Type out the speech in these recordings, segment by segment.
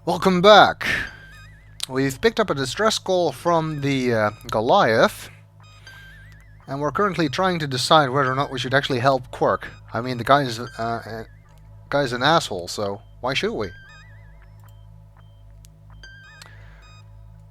Welcome back. We've picked up a distress call from the Goliath, and we're currently trying to decide whether or not we should actually help Quirk. I mean, the guy's an asshole, so why should we?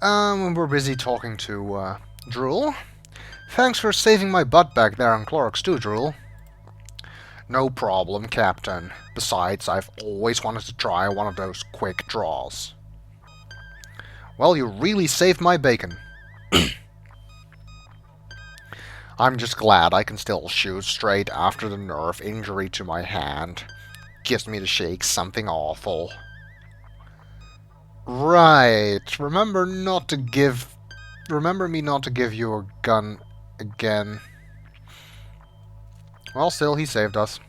We're busy talking to Drool. Thanks for saving my butt back there on Clorox too, Drool. No problem, Captain. Besides, I've always wanted to try one of those quick draws. Well, you really saved my bacon. I'm just glad I can still shoot straight after the nerve injury to my hand. Gives me the shakes, something awful. Right. Remember me not to give you a gun again. Well, still, he saved us.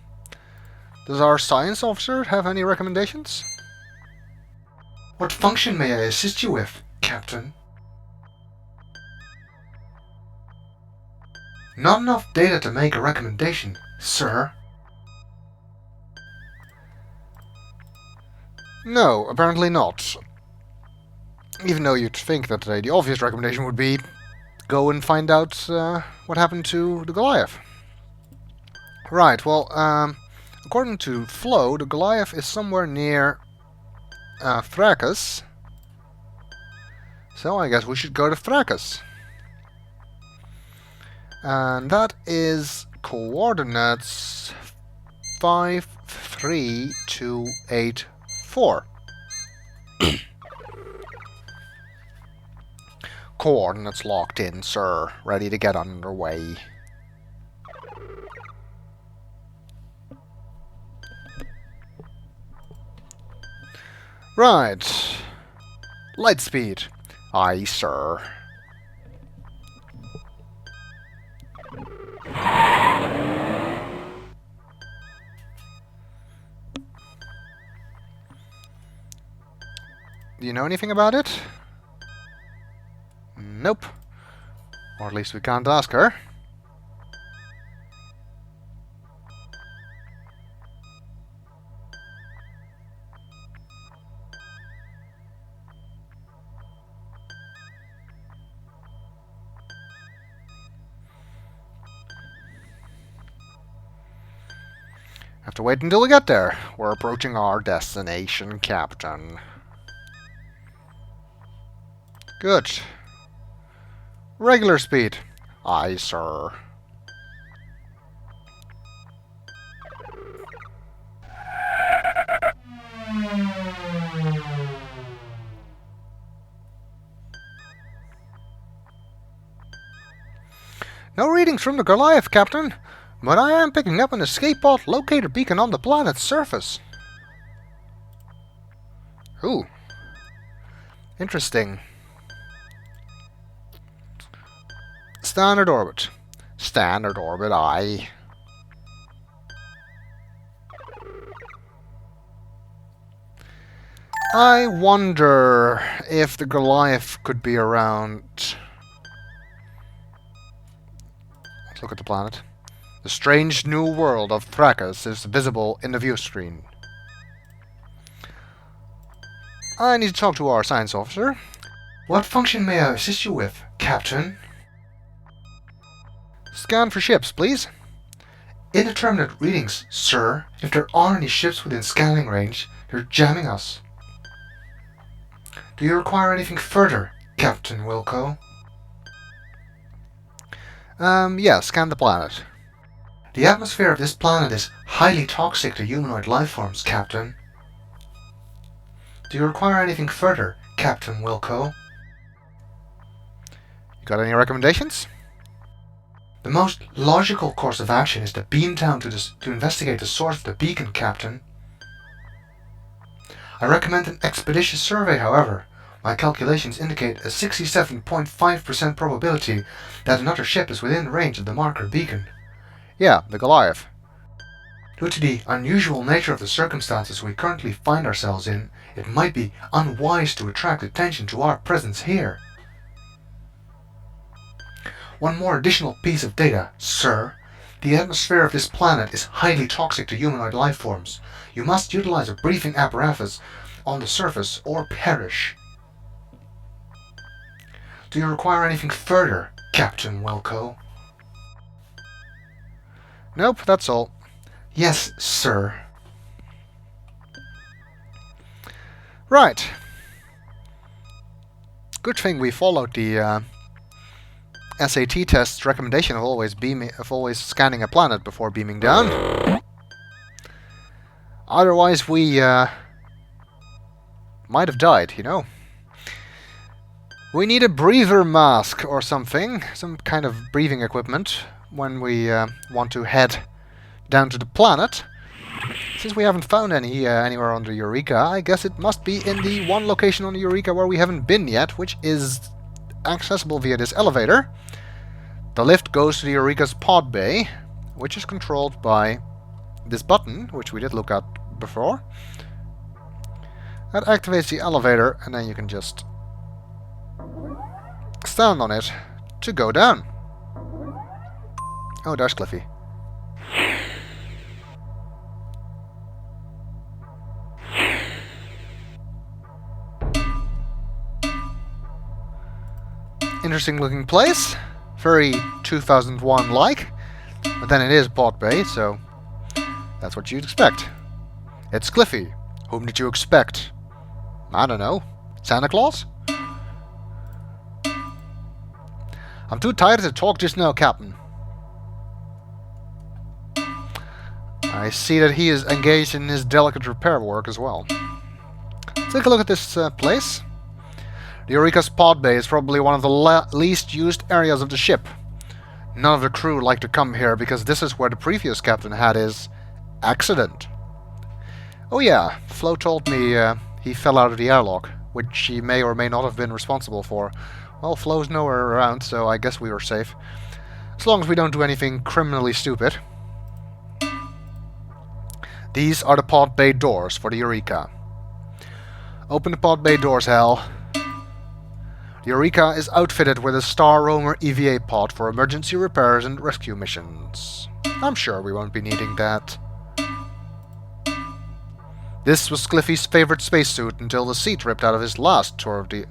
Does our science officer have any recommendations? What function may I assist you with, Captain? Not enough data to make a recommendation, sir. No, apparently not. Even though you'd think that the obvious recommendation would be go and find out what happened to the Goliath. Right, well, according to Flo, the Goliath is somewhere near Thrakus. So I guess we should go to Thrakus. And that is coordinates 53284. Coordinates locked in, sir. Ready to get underway. Right. Light speed. Aye, sir. Do you know anything about it? Nope. Or at least we can't ask her. Have to wait until we get there. We're approaching our destination, Captain. Good. Regular speed. Aye, sir. No readings from the Goliath, Captain, but I am picking up an escape pod locator beacon on the planet's surface. Ooh. Interesting. Standard orbit. Standard orbit, aye. I wonder if the Goliath could be around. Let's look at the planet. The strange new world of Thrakus is visible in the view screen. I need to talk to our science officer. What function may I assist you with, Captain? Scan for ships, please. Indeterminate readings, sir. If there are any ships within scanning range, they're jamming us. Do you require anything further, Captain Wilco? Yeah, scan the planet. The atmosphere of this planet is highly toxic to humanoid life forms, Captain. Do you require anything further, Captain Wilco? You got any recommendations? The most logical course of action is to beam down to investigate the source of the beacon, Captain. I recommend an expeditious survey, however. My calculations indicate a 67.5% probability that another ship is within range of the marker beacon. Yeah, the Goliath. Due to the unusual nature of the circumstances we currently find ourselves in, it might be unwise to attract attention to our presence here. One more additional piece of data, sir. The atmosphere of this planet is highly toxic to humanoid life forms. You must utilize a breathing apparatus on the surface or perish. Do you require anything further, Captain Welco? Nope, that's all. Yes, sir. Right. Good thing we followed the SAT test's recommendation of always scanning a planet before beaming down. Otherwise, we might have died, you know. We need a breather mask or something, some kind of breathing equipment when we want to head down to the planet. Since we haven't found any anywhere on the Eureka, I guess it must be in the one location on the Eureka where we haven't been yet, which is accessible via this elevator. The lift goes to the Eureka's pod bay, which is controlled by this button, which we did look at before. That activates the elevator, and then you can just stand on it to go down. Oh, there's Cliffy. Interesting looking place. Very 2001-like. But then it is pod bay, so that's what you'd expect. It's Cliffy. Whom did you expect? I don't know. Santa Claus? I'm too tired to talk just now, Captain. I see that he is engaged in his delicate repair work as well. Take a look at this place. The Eureka's pod bay is probably one of the least used areas of the ship. None of the crew like to come here because this is where the previous captain had his accident. Oh yeah, Flo told me he fell out of the airlock, which he may or may not have been responsible for. Well, Flo's nowhere around, so I guess we were safe. As long as we don't do anything criminally stupid. These are the pod bay doors for the Eureka. Open the pod bay doors, Hal. The Eureka is outfitted with a Star Roamer EVA pod for emergency repairs and rescue missions. I'm sure we won't be needing that. This was Cliffy's favorite spacesuit until the seat ripped out of his last tour of duty.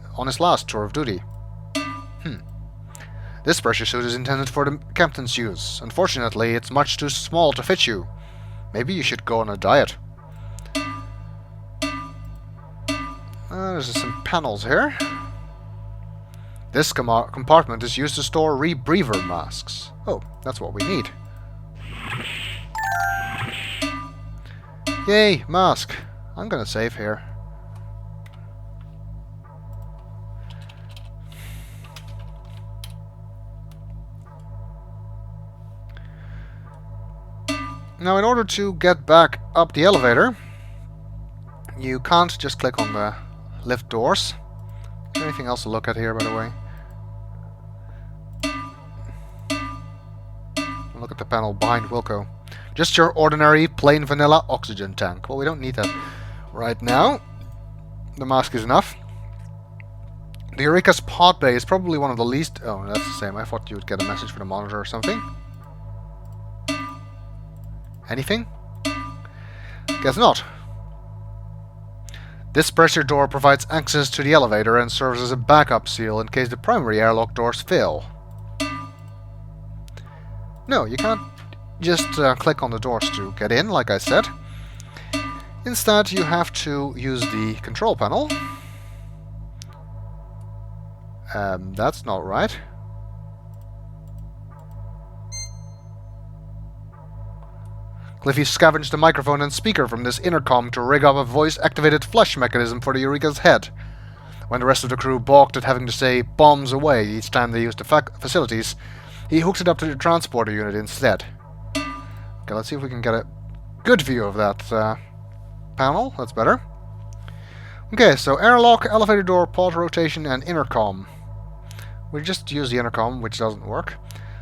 This pressure suit is intended for the captain's use. Unfortunately, it's much too small to fit you. Maybe you should go on a diet. There's some panels here. This compartment is used to store rebreather masks. Oh, that's what we need. Yay, mask. I'm gonna save here. Now, in order to get back up the elevator, you can't just click on the lift doors. Is there anything else to look at here, by the way? Look at the panel behind Wilco. Just your ordinary, plain vanilla oxygen tank. Well, we don't need that right now. The mask is enough. The Eureka's pod bay is probably one of the least... Oh, that's the same. I thought you would get a message for the monitor or something. Anything? Guess not. This pressure door provides access to the elevator and serves as a backup seal in case the primary airlock doors fail. No, you can't just click on the doors to get in, like I said. Instead, you have to use the control panel. That's not right. Cliffy scavenged the microphone and speaker from this intercom to rig up a voice-activated flush mechanism for the Eureka's head. When the rest of the crew balked at having to say "bombs away" each time they used the facilities, he hooked it up to the transporter unit instead. Okay, let's see if we can get a good view of that panel. That's better. Okay, so airlock, elevator door, pod rotation, and intercom. We just use the intercom, which doesn't work.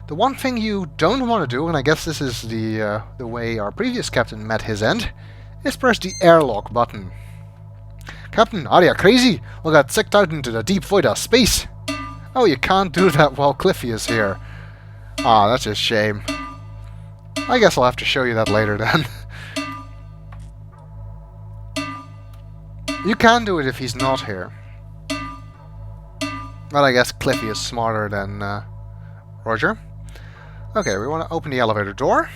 The one thing you don't want to do, and I guess this is the way our previous captain met his end, is press the airlock button. Captain, are you crazy? We got sucked out into the deep void of space. Oh, you can't do that while Cliffy is here. Ah, that's a shame. I guess I'll have to show you that later then. You can do it if he's not here. But I guess Cliffy is smarter than Roger. Okay, we want to open the elevator door.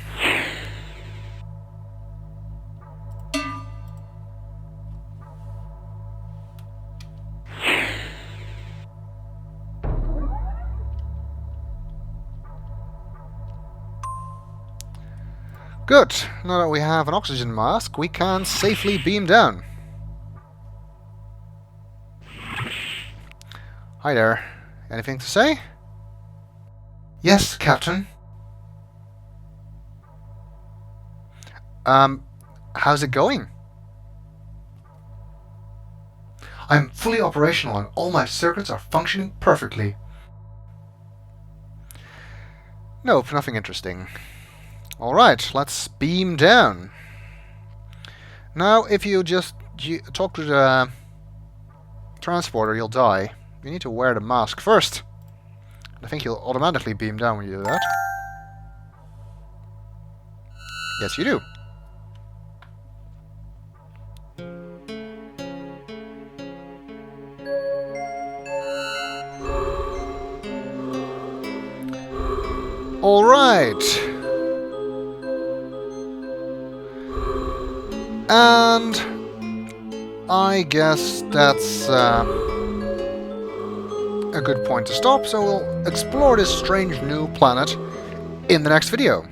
Good. Now that we have an oxygen mask, we can safely beam down. Hi there. Anything to say? Yes, Captain. How's it going? I'm fully operational and all my circuits are functioning perfectly. Nope, nothing interesting. Alright, let's beam down. Now, if you just talk to the transporter, you'll die. You need to wear the mask first. I think you'll automatically beam down when you do that. Yes, you do. Alright. And I guess that's a good point to stop, so we'll explore this strange new planet in the next video.